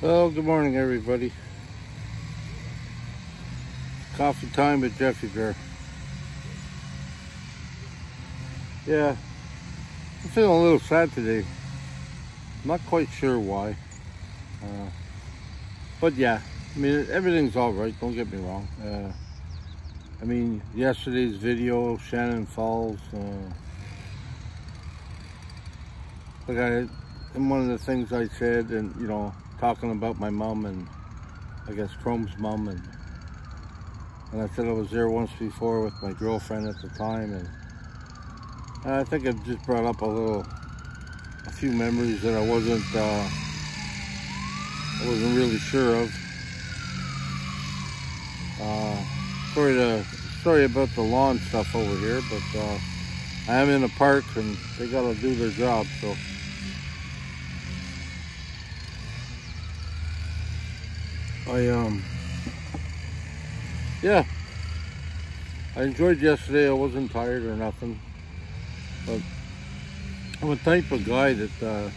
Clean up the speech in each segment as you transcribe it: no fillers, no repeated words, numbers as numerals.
Well, good morning, everybody. Coffee time at Jeffy Bear. Yeah, I'm feeling a little sad today. I'm not quite sure why. But yeah, I mean, everything's all right, don't get me wrong. I mean, yesterday's video, Shannon Falls, and one of the things I said, and talking about my mom and I guess Chrome's mom, and I said I was there once before with my girlfriend at the time, and I think it just brought up a few memories that I wasn't really sure of. Sorry about the lawn stuff over here, but I am in a park and they gotta do their job, so. Yeah, I enjoyed yesterday. I wasn't tired or nothing, but I'm a type of guy that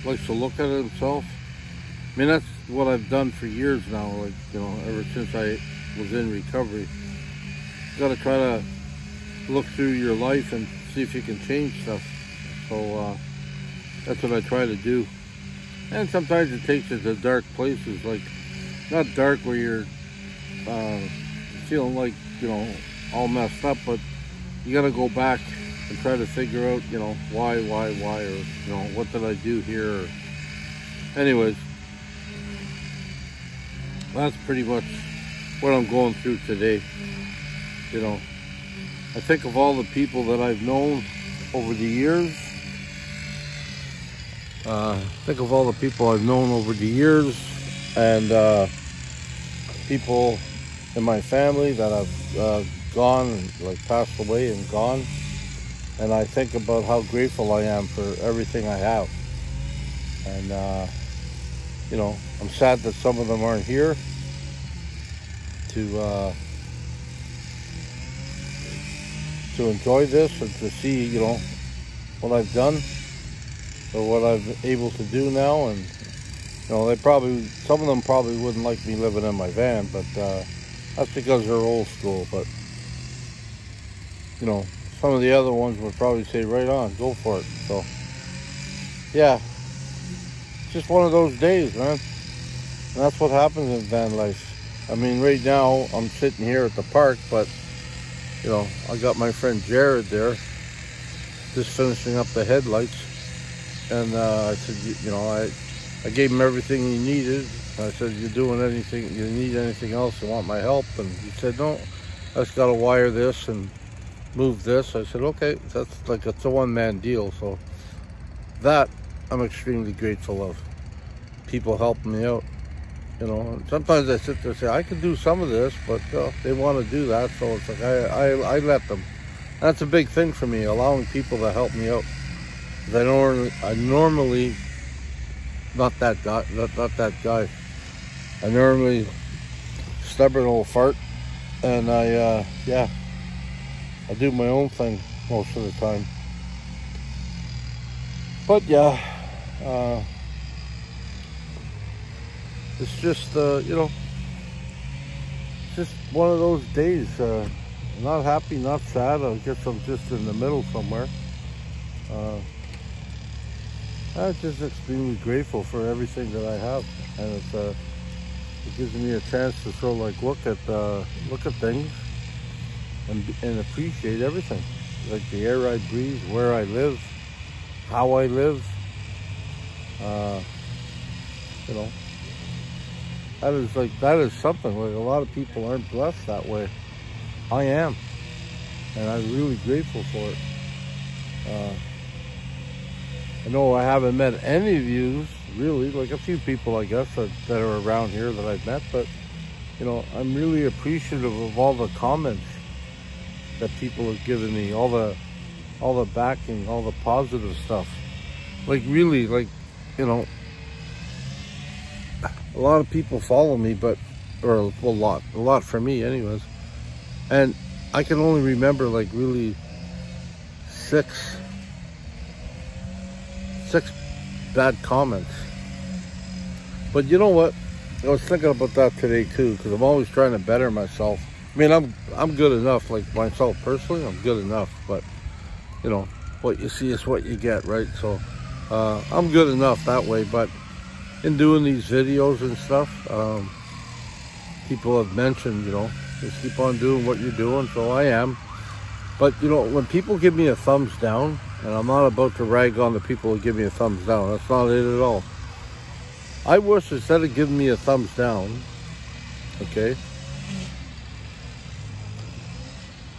likes to look at himself. I mean, that's what I've done for years now, like, ever since I was in recovery. You gotta try to look through your life and see if you can change stuff. So that's what I try to do. And sometimes it takes you to dark places, like, not dark where you're feeling like, all messed up, but you gotta go back and try to figure out, why, or, what did I do here? Anyways, that's pretty much what I'm going through today. I think of all the people that I've known over the years. And people in my family that have gone, like passed away and gone. And I think about how grateful I am for everything I have. And, I'm sad that some of them aren't here to enjoy this and to see, what I've done or what I'm able to do now. And, some of them probably wouldn't like me living in my van, but that's because they're old school. But, some of the other ones would probably say, right on, go for it. So, yeah, it's just one of those days, man. And that's what happens in van life. I mean, right now, I'm sitting here at the park, but, I got my friend Jared there, just finishing up the headlights. And I said, I gave him everything he needed. I said, you need anything else? You want my help? And he said, no, I just got to wire this and move this. I said, okay, it's a one-man deal. So that I'm extremely grateful of. People helping me out, and sometimes I sit there and say, I could do some of this, but they want to do that. So it's like, I let them. That's a big thing for me, allowing people to help me out. I normally, not that guy. I normally stubborn old fart, and I do my own thing most of the time. But yeah, it's just it's just one of those days. Not happy, not sad. I guess I'm just in the middle somewhere. I'm just extremely grateful for everything that I have, and it gives me a chance to sort of like look at things and appreciate everything, like the air I breathe, where I live, how I live. That is something. Like, a lot of people aren't blessed that way. I am, and I'm really grateful for it. I know I haven't met any of you, really, like a few people, I guess, that are around here that I've met, but, I'm really appreciative of all the comments that people have given me, all the backing, all the positive stuff. Like, really, like, a lot of people follow me, or a lot for me anyways. And I can only remember, like, really six bad comments. But you know what? I was thinking about that today too, because I'm always trying to better myself. I mean, I'm good enough, like myself personally, I'm good enough. But you know, what you see is what you get, right? So I'm good enough that way. But in doing these videos and stuff, people have mentioned, you know, just keep on doing what you're doing. So I am. But you know, when people give me a thumbs down, and I'm not about to rag on the people who give me a thumbs down, that's not it at all. I wish instead of giving me a thumbs down, okay,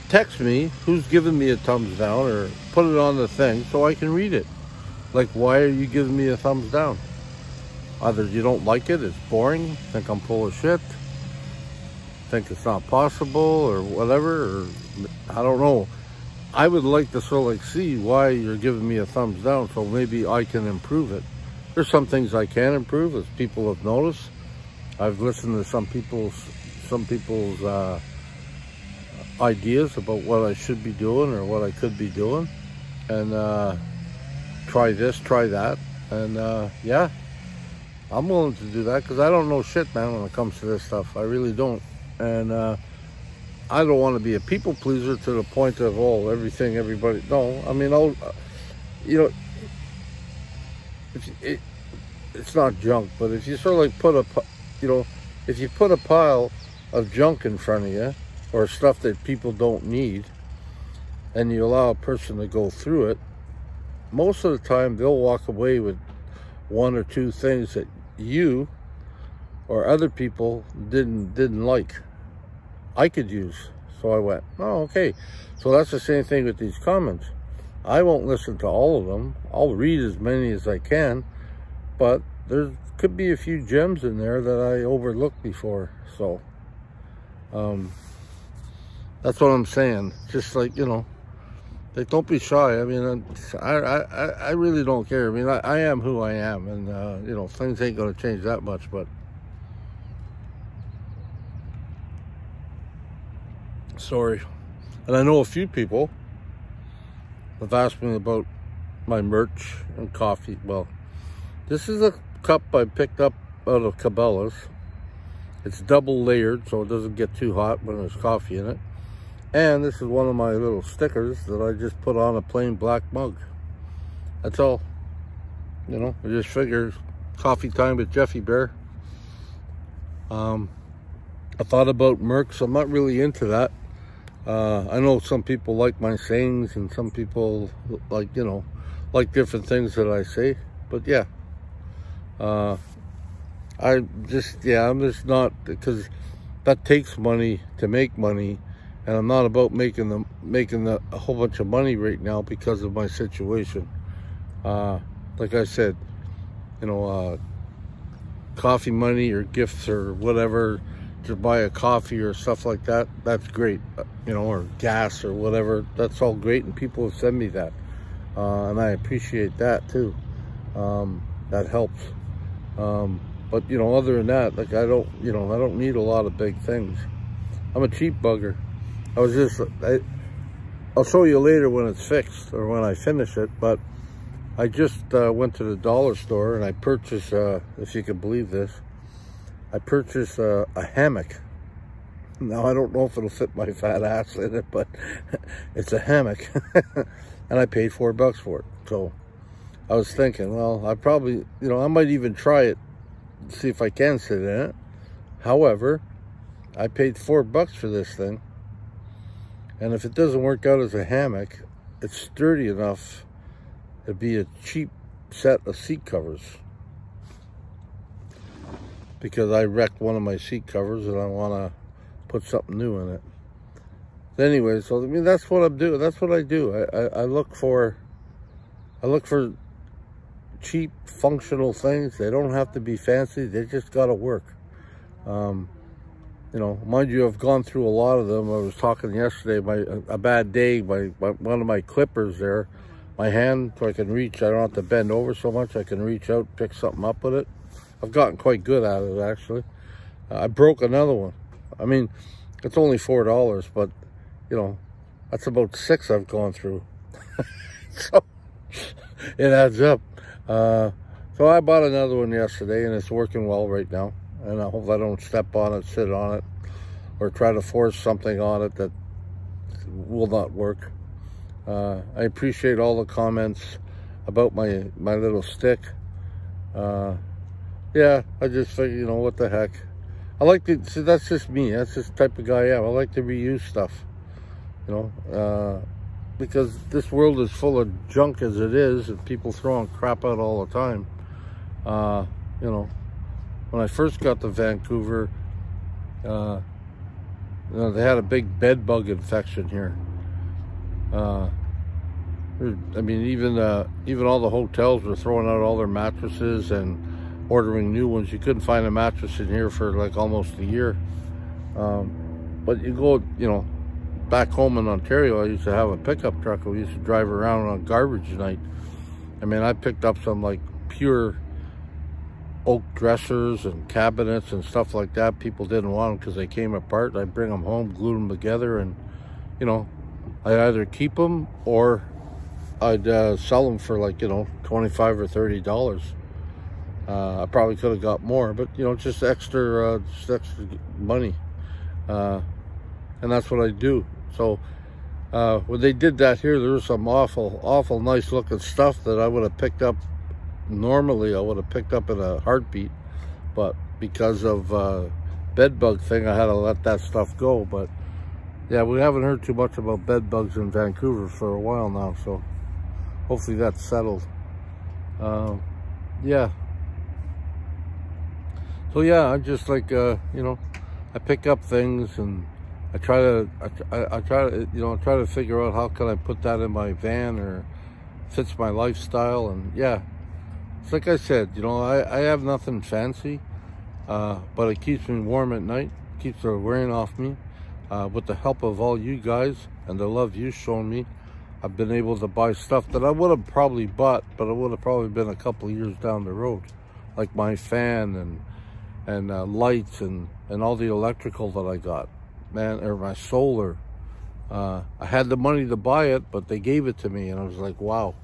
text me who's giving me a thumbs down, or put it on the thing so I can read it. Like, why are you giving me a thumbs down? Either you don't like it, it's boring, think I'm full of shit, think it's not possible, or whatever, or I don't know. I would like to sort of like see why you're giving me a thumbs down, so maybe I can improve it. There's some things I can improve, as people have noticed. I've listened to some people's ideas about what I should be doing or what I could be doing, and try this, try that, and yeah, I'm willing to do that, because I don't know shit, man, when it comes to this stuff. I really don't, and I don't want to be a people pleaser to the point of, oh, everything, everybody. No, I mean, you know, it's not junk, but if you sort of like put you know, if you put a pile of junk in front of you, or stuff that people don't need, and you allow a person to go through it, most of the time they'll walk away with one or two things that you or other people didn't like, I could use. So I went, oh, okay. So that's the same thing with these comments. I won't listen to all of them. I'll read as many as I can, but there could be a few gems in there that I overlooked before. So that's what I'm saying. Just like, you know, like, don't be shy. I mean, I really don't care. I mean, I am who I am, and you know, things ain't gonna change that much. But sorry. And I know a few people have asked me about my merch and coffee. Well, this is a cup I picked up out of Cabela's. It's double layered, so it doesn't get too hot when there's coffee in it. And this is one of my little stickers that I just put on a plain black mug. That's all. You know, I just figured coffee time with Jeffy Bear. I thought about Mercs. I'm not really into that. I know some people like my sayings, and some people like, you know, like different things that I say. But yeah, I'm just not, because that takes money to make money, and I'm not about making a whole bunch of money right now because of my situation. Like I said, you know, coffee money or gifts or whatever to buy a coffee or stuff like that, that's great, you know, or gas or whatever, that's all great, and people have sent me that, and I appreciate that too. That helps. But you know, other than that, like, I don't need a lot of big things. I'm a cheap bugger. I'll show you later when it's fixed or when I finish it, but I just went to the dollar store and I purchased, if you can believe this, I purchased a hammock. Now, I don't know if it'll fit my fat ass in it, but it's a hammock. And I paid $4 for it. So I was thinking, well, I probably, you know, I might even try it, see if I can sit in it. However, I paid $4 for this thing. And if it doesn't work out as a hammock, it's sturdy enough to be a cheap set of seat covers. Because I wrecked one of my seat covers and I want to put something new in it. Anyway, so I mean, that's what I'm doing. That's what I do. I look for cheap, functional things. They don't have to be fancy. They just got to work. You know, mind you, I've gone through a lot of them. I was talking yesterday, a bad day, one of my clippers there, my hand, so I can reach. I don't have to bend over so much. I can reach out, pick something up with it. I've gotten quite good at it, actually. I broke another one. I mean, it's only $4, but, you know, that's about 6 I've gone through. So, it adds up. So So I bought another one yesterday, and it's working well right now. And I hope I don't step on it, sit on it, or try to force something on it that will not work. I appreciate all the comments about my little stick. Yeah, I just think, you know, what the heck. I like to, see, that's just me. That's just the type of guy I am. I like to reuse stuff, you know, because this world is full of junk as it is, and people throwing crap out all the time. You know, when I first got to Vancouver, you know, they had a big bed bug infection here. I mean, even all the hotels were throwing out all their mattresses and ordering new ones. You couldn't find a mattress in here for like almost a year. But you go, you know, back home in Ontario, I used to have a pickup truck. We used to drive around on garbage night. I mean, I picked up some like pure oak dressers and cabinets and stuff like that. People didn't want them because they came apart. I'd bring them home, glue them together, and, you know, I'd either keep them or I'd sell them for like, you know, $25 or $30. I probably could have got more, but, you know, just extra money. And that's what I do. So when they did that here, there was some awful nice looking stuff that I would have picked up. Normally I would have picked up in a heartbeat, but because of bed bug thing, I had to let that stuff go. But yeah, we haven't heard too much about bed bugs in Vancouver for a while now, so hopefully that's settled. Yeah. So yeah, I just like, you know, I pick up things and I try to, you know, try to figure out how can I put that in my van or fits my lifestyle. And yeah, it's like I said, you know, I have nothing fancy, but it keeps me warm at night, keeps the rain off me. With the help of all you guys and the love you've shown me, I've been able to buy stuff that I would have probably bought, but it would have probably been a couple of years down the road, like my fan and lights and all the electrical that I got, man, or my solar. I had the money to buy it, but they gave it to me, and I was like, wow.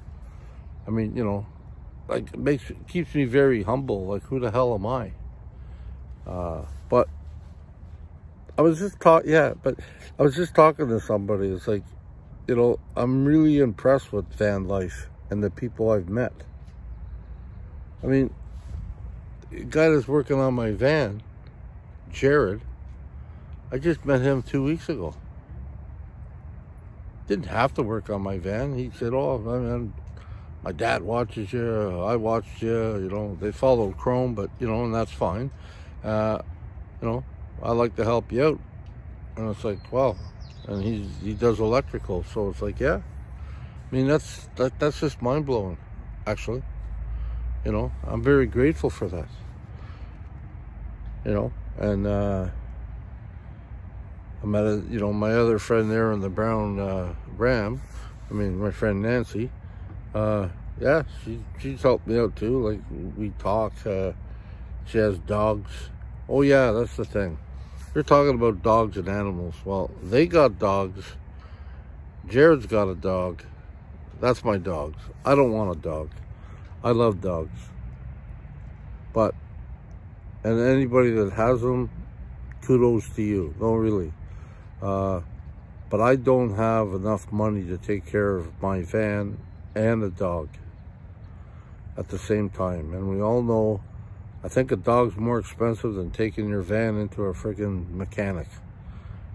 I mean, you know, like it keeps me very humble. Like, who the hell am I? But I was just talking to somebody. It's like, you know, I'm really impressed with van life and the people I've met. I mean, the guy that's working on my van, Jared, I just met him 2 weeks ago. Didn't have to work on my van. He said, oh, man, my dad watches you, I watched you, you know, they follow Chrome, but, you know, and that's fine. You know, I like to help you out. And it's like, wow. And he does electrical, so it's like, yeah. I mean, that's just mind-blowing, actually. You know, I'm very grateful for that. You know, and I met you know, my other friend there in the brown Ram. I mean, my friend Nancy. Yeah, she's helped me out too. Like, we talk. She has dogs. Oh yeah, that's the thing. You're talking about dogs and animals. Well, they got dogs. Jared's got a dog. That's my dogs. I don't want a dog. I love dogs. But, and anybody that has them, kudos to you. No, really. But I don't have enough money to take care of my van and a dog at the same time. And we all know, I think a dog's more expensive than taking your van into a friggin' mechanic.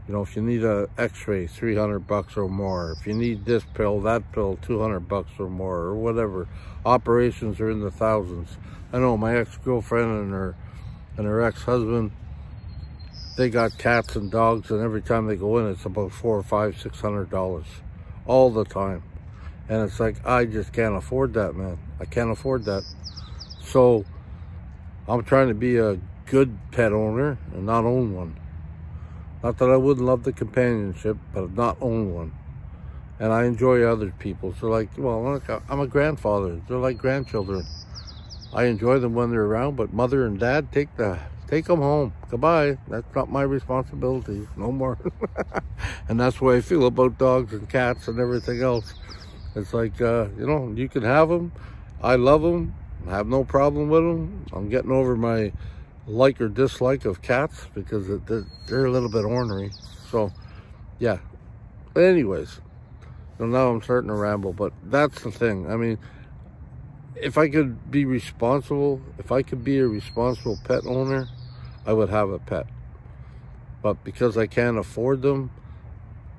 You know, if you need a x-ray, $300 or more. If you need this pill, that pill, $200 or more, or whatever. Operations are in the thousands. I know my ex-girlfriend and her ex-husband, they got cats and dogs, and every time they go in, it's about $400, $500, $600 all the time. And it's like, I just can't afford that, man. I can't afford that. So I'm trying to be a good pet owner and not own one. Not that I wouldn't love the companionship, but not own one. And I enjoy other people's. They're like, well, I'm a grandfather. They're like grandchildren. I enjoy them when they're around, but mother and dad, take them home. Goodbye. That's not my responsibility. No more. And that's the way I feel about dogs and cats and everything else. It's like, you know, you can have them. I love them. I have no problem with them. I'm getting over my like or dislike of cats because they're a little bit ornery. So, yeah. But anyways, so now I'm starting to ramble, but that's the thing. I mean, if I could be responsible, if I could be a responsible pet owner, I would have a pet. But because I can't afford them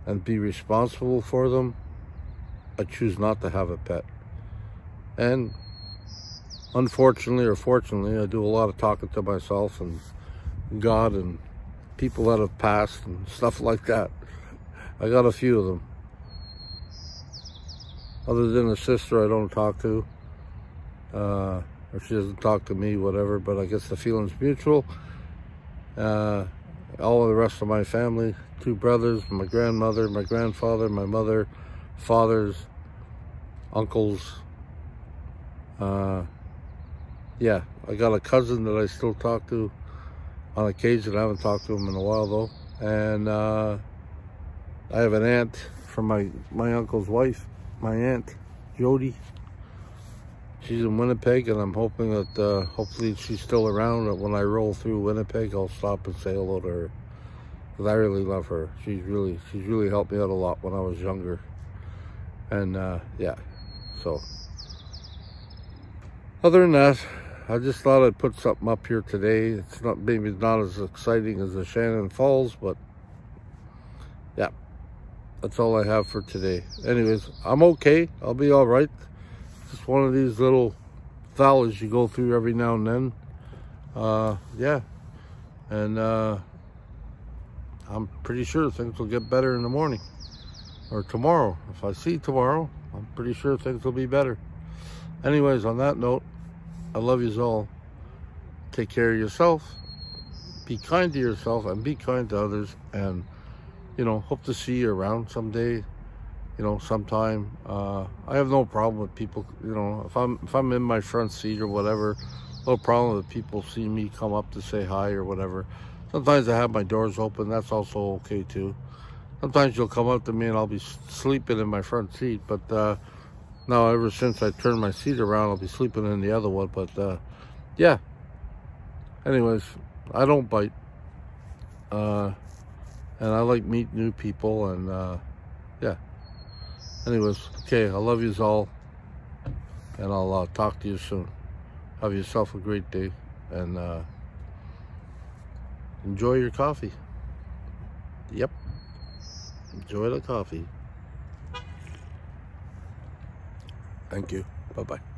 and be responsible for them, I choose not to have a pet. And unfortunately or fortunately, I do a lot of talking to myself and God and people that have passed and stuff like that. I got a few of them. Other than a sister I don't talk to. Or she doesn't talk to me, whatever, but I guess the feeling's mutual. All of the rest of my family, 2 brothers, my grandmother, my grandfather, my mother, fathers, uncles. Yeah, I got a cousin that I still talk to on occasion. I haven't talked to him in a while though. And I have an aunt from my uncle's wife, my aunt Jody. She's in Winnipeg, and I'm hoping that hopefully she's still around. That when I roll through Winnipeg, I'll stop and say hello to her, because I really love her. She's really helped me out a lot when I was younger. And yeah, so other than that, I just thought I'd put something up here today. It's not, maybe not as exciting as the Shannon Falls, but yeah, that's all I have for today. Anyways, I'm okay. I'll be all right. Just one of these little valleys you go through every now and then. Yeah, and I'm pretty sure things will get better in the morning or tomorrow. If I see tomorrow, I'm pretty sure things will be better. Anyways, on that note, I love yous all. Take care of yourself. Be kind to yourself and be kind to others. And, you know, hope to see you around someday. You know, sometime. I have no problem with people, you know, if I'm in my front seat or whatever, no problem with people seeing me come up to say hi or whatever. Sometimes I have my doors open. That's also okay too. Sometimes you'll come up to me and I'll be sleeping in my front seat, but now ever since I turned my seat around, I'll be sleeping in the other one. But yeah. Anyways, I don't bite. And I like meeting new people, and yeah. Anyways, okay, I love yous all, and I'll talk to you soon. Have yourself a great day, and enjoy your coffee. Yep, enjoy the coffee. Thank you. Bye-bye.